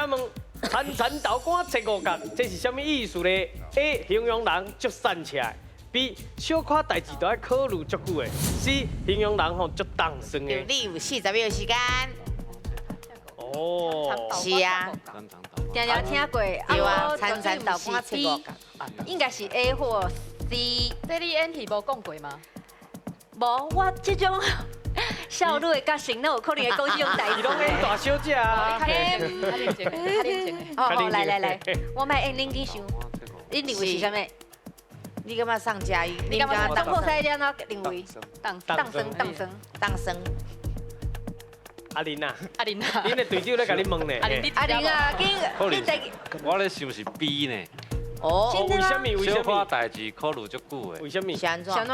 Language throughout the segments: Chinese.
请问铲豆干切五角，这是什么意思呢 ？A. 形容人足散起来。B. 小可代志都要考虑足久的。C. 形容人吼足当算的。你有40秒时间。哦，是啊，常常听过，对啊，铲豆干切五角。应该是 A 或 C。这你 N 题无讲过吗？无，我这种效率甲性能有可能会讲这种代志。伊拢演大小姐啊。较认真的，较认真的，较认真的。哦，来，我卖认真想，你认为是啥物？你干嘛上加一？你干嘛当破塞了？我认为当当生。阿玲啊，阿玲啊，恁的队长咧甲你问呢。阿玲啊，你我咧想是 B 呢。哦，为什么？为什小可么？代志考虑足久的。为什么？是安怎？怎？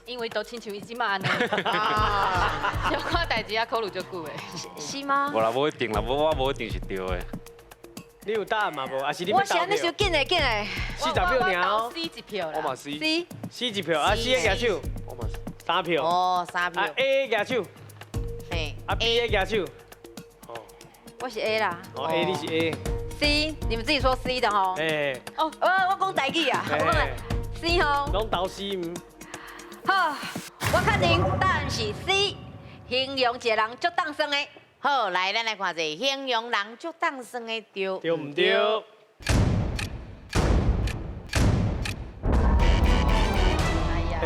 因为都亲像伊即马安尼，啊，小可代志也考虑足久的。是吗？无啦，无一定啦，我无一定是对的。你有答案嘛无？还是你我要投票是安尼想，紧的。 40秒尔哦。 C 一票啦。我嘛 C， C C 一票，啊 C 的举手我嘛3票，哦，3啊票， A 的举手，嘿，啊 B 的举手。哦，我是 A 啦。哦 A 你是 A， C 你们自己说 C 的吼。哎，哦，我讲台语啊，我讲的 C 吼。拢投 C 唔？好，我确定答案是 C， 形容一个人足当生的。好，来，咱来看一下，形容人足当算的对。对唔对？哎呀，哎，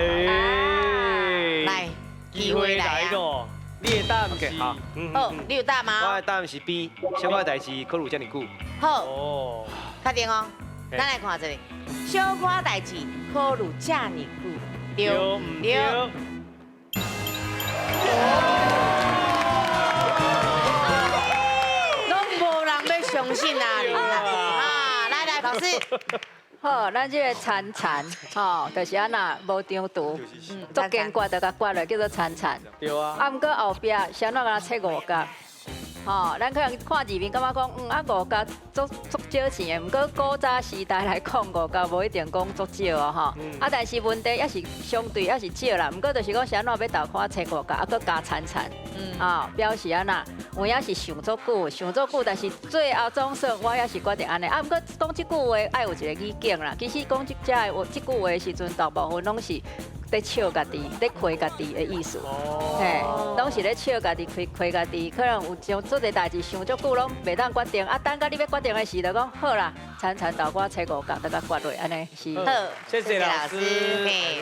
来，机会来咯！你的答案是 OK， 好好，你有答我吗的？答案是 B， 小可代志考虑遮尔久。好，哦，确定哦。嘿咱来看这里，小可代志考虑遮尔久，对对唔对？拢无人要相信啊！你啊，来，老师，好，咱这个铲，吼，就是安那无张图，足坚决就甲决落，叫做铲。对啊。啊，毋过后壁谁那甲切五角，吼，咱可能看字面感觉讲，啊五角足少钱的，毋过古早时代来讲五角无一定讲足少哦，吼。啊，但是问题也是相对也是少啦，毋过就是讲谁那要投看切五角，啊，搁加铲，啊，表示安那，我也是想足久，但是最后总算我也是决定安尼。啊，毋过讲即句话爱有一个语境啦，其实讲即句话的时阵，大部分拢是。在笑家己，在亏家己的意思，嘿，拢是咧笑家己，亏家己，可能有将做个代志想足久，拢袂当决定，啊，等到你要决定的时，就讲好啦，铲豆干切五角，大家决落，安尼是。好，谢谢老师嘿。